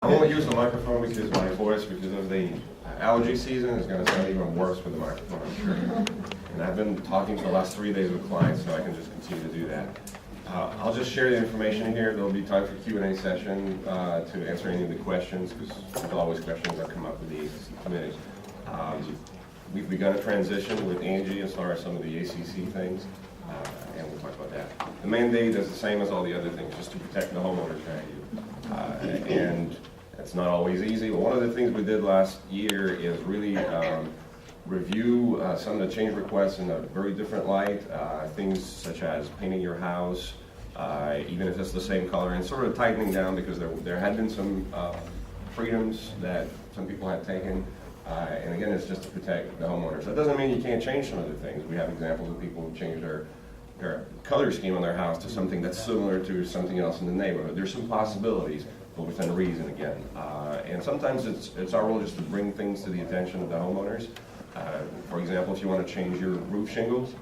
I won't use the microphone because my voice, because of the allergy season, is going to sound even worse with the microphone, I'm sure. And I've been talking for the last 3 days with clients, so I can just continue to do that. I'll just share the information here. There'll be time for Q&A session to answer any of the questions, because there's always questions that come up with the ACC committee. We've begun a transition with Angie as far as some of the ACC things, and we'll talk about that. The mandate is the same as all the other things, just to protect the homeowner's value. And it's not always easy, but one of the things we did last year is really review some of the change requests in a very different light, things such as painting your house, even if it's the same color, and sort of tightening down, because there had been some freedoms that some people had taken, and again, it's just to protect the homeowners. That doesn't mean you can't change some of the things. We have examples of people who change their color scheme on their house to something that's similar to something else in the neighborhood. There's some possibilities, but within reason again. And sometimes it's our role just to bring things to the attention of the homeowners. For example, if you want to change your roof shingles,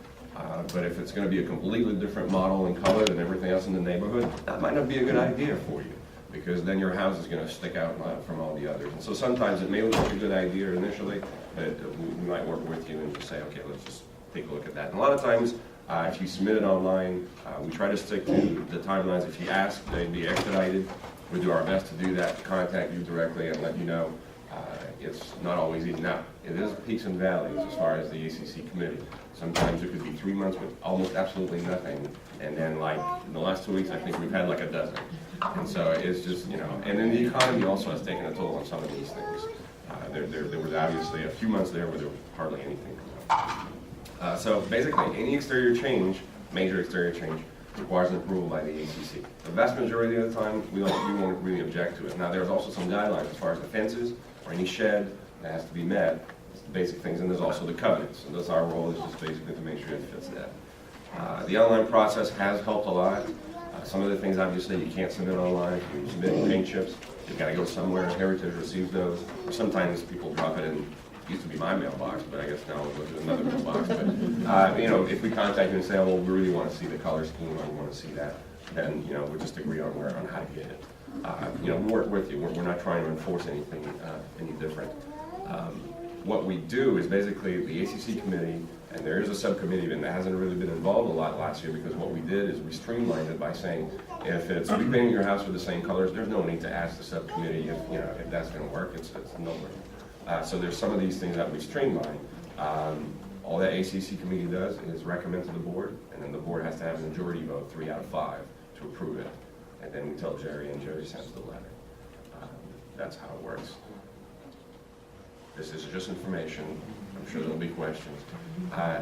but if it's going to be a completely different model and color than everything else in the neighborhood, that might not be a good idea for you, because then your house is going to stick out from all the others. And so sometimes it may look like a good idea initially, but we might work with you and just say, okay, let's just take a look at that. And a lot of times, if you submit it online, we try to stick to the timelines. If you ask, they'd be expedited. We do our best to do that, to contact you directly and let you know. It's not always easy. Now, it is peaks and valleys as far as the ACC committee. Sometimes it could be 3 months with almost absolutely nothing, and then like in the last 2 weeks, I think we've had like a dozen. And so it's just, you know, and then the economy also has taken a toll on some of these things. There was obviously a few months there where there was hardly anything. So basically, any exterior change, major exterior change, requires an approval by the ACC. The vast majority of the time, we won't really object to it. Now, there's also some guidelines as far as the fences or any shed that has to be met. It's the basic things, and there's also the covenants. And that's our role, is just basically to make sure it fits that. The online process has helped a lot. Some of the things, obviously, you can't submit online. When you submit paint chips, you've got to go somewhere. Heritage receives those. Or sometimes people drop it in. Used to be my mailbox, but I guess now we'll go to another mailbox. But you know, if we contact you and say, oh, well, we really want to see the color scheme, or we want to see that, then you know, we'll just agree on how to get it. You know, we'll work with you. We're not trying to enforce anything any different. What we do is basically the ACC committee, and there is a subcommittee that hasn't really been involved a lot last year, because what we did is we streamlined it by saying, if it's repainting your house with the same colors, there's no need to ask the subcommittee if that's going to work. It's no-brainer. So there's some of these things that we streamline. All that ACC committee does is recommend to the board, and then the board has to have a majority vote, 3 out of 5, to approve it. And then we tell Jerry, and Jerry sends the letter. That's how it works. This is just information. I'm sure there'll be questions.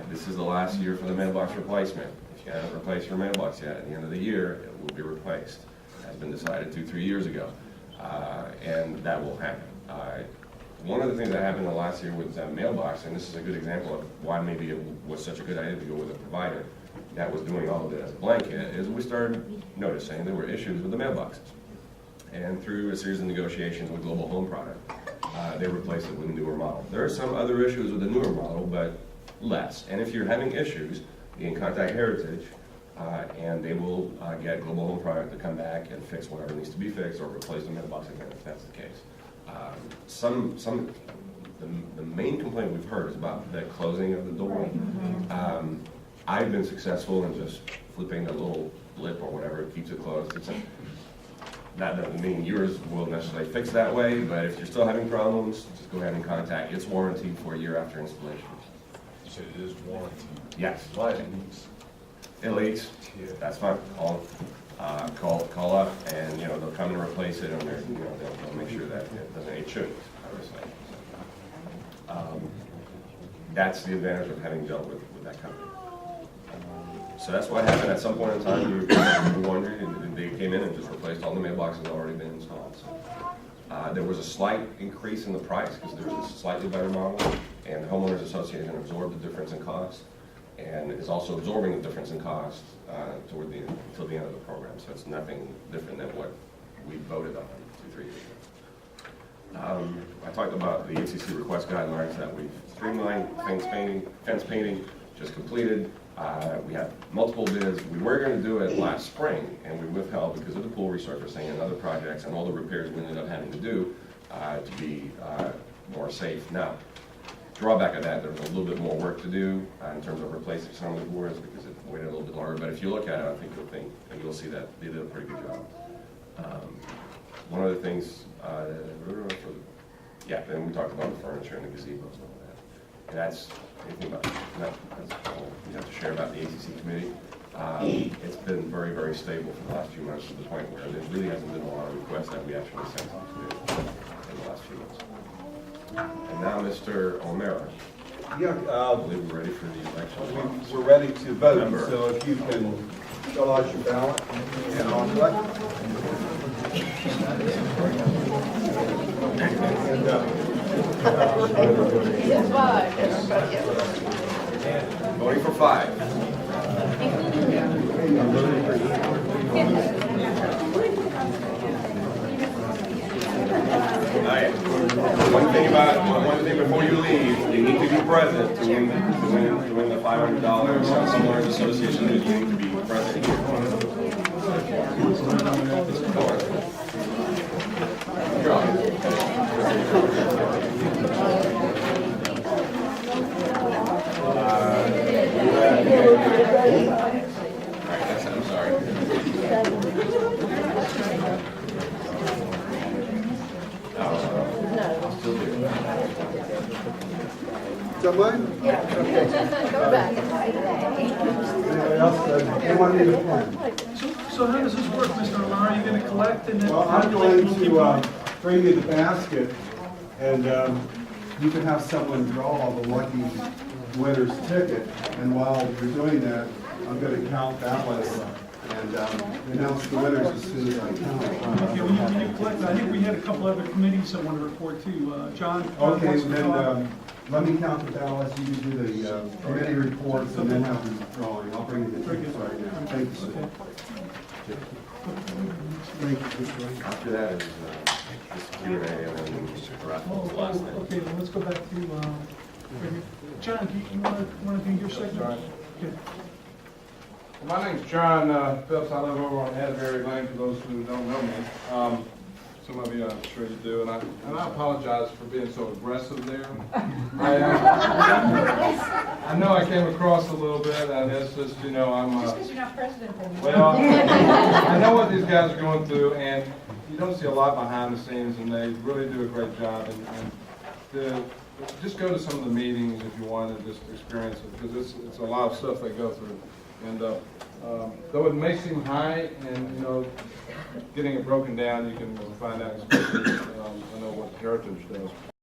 This is the last year for the mailbox replacement. If you haven't replaced your mailbox yet, at the end of the year, it will be replaced. It has been decided 2-3 years ago, and that will happen. One of the things that happened the last year with that mailbox, and this is a good example of why maybe it was such a good idea to go with a provider that was doing all of it as a blanket, is we started noticing there were issues with the mailboxes. And through a series of negotiations with Global Home Product, they replaced it with a newer model. There are some other issues with the newer model, but less. And if you're having issues, you can contact Heritage, and they will get Global Home Product to come back and fix whatever needs to be fixed, or replace the mailbox again if that's the case. The main complaint we've heard is about the closing of the door. I've been successful in just flipping a little lip or whatever, it keeps it closed. That doesn't mean yours will necessarily fix that way, but if you're still having problems, just go ahead and contact. It's warranted for a year after installation. You said it is warranted? Yes. Why it leaks? It leaks. Yeah. That's fine. Call up, and you know, they'll come and replace it, and they'll make sure that it doesn't. It shouldn't, obviously. That's the advantage of having dealt with that company. So that's what happened. At some point in time, you wondered, and they came in and just replaced all the mailboxes that had already been installed. So, there was a slight increase in the price because there was a slightly better model, and the Homeowners Association absorbed the difference in cost, and is also absorbing the difference in cost until the end of the program. So it's nothing different than what we voted on 2-3 years ago. I talked about the ACC request guidelines that we've streamlined. Fence painting just completed. We had multiple bids. We were going to do it last spring, and we withheld because of the pool resurfacing and other projects and all the repairs we ended up having to do to be more safe. Now, drawback of that, there was a little bit more work to do in terms of replacing some of the boards because it waited a little bit longer. But if you look at it, I think you'll see that they did a pretty good job. One of the things, then we talked about the furniture and the gazebos and all that. And that's anything about that's all you have to share about the ACC committee. It's been very, very stable for the last few months to the point where there really hasn't been a lot of requests that we actually sent to the committee in the last few months. And now, Mr. O'Mara, Yeah, I believe we're ready for the election. we're ready to vote, Member. so if you can fill out your ballot and I'll collect. Voting for 5. Alright. One thing before you leave, you need to be present to win the $500 Homeowners Association. You need to be present here. Go on. I'm sorry. I'll still do it. Is that mine? Yeah. Okay. Go back. Anybody else? Anyone need a pen? So how does this work, Mr. O'Mara? Are you going to collect and then Well, I'm tabulate? going to bring you the basket, and you can have someone draw the lucky winner's ticket. And while you're doing that, I'm going to count ballots and announce the winners as soon as I count. Okay, when you collect, I think we had a couple other committees that want to report too. John? Okay, wants to then talk. let me count the ballots. You can do the committee reports and then have the drawing. I'll bring you the tickets right now. Thank you, sir. Thank you. After that is this Q&A and then Oh, the last thing. okay, then let's go back to, John, do you want to do your segment? Okay. My name's John Phillips. I live over on Asbury Lane, for those who don't know me. Some of you, I'm sure you do, and I apologize for being so aggressive there. I know I came across a little bit, and it's just, I'm... Just because you're not president anymore. Well, I know what these guys are going through, and you don't see a lot behind the scenes, and they really do a great job. And just go to some of the meetings if you want to just experience it, because it's a lot of stuff they go through. And though it may seem high, and getting it broken down, you can find out, especially I know what Heritage does.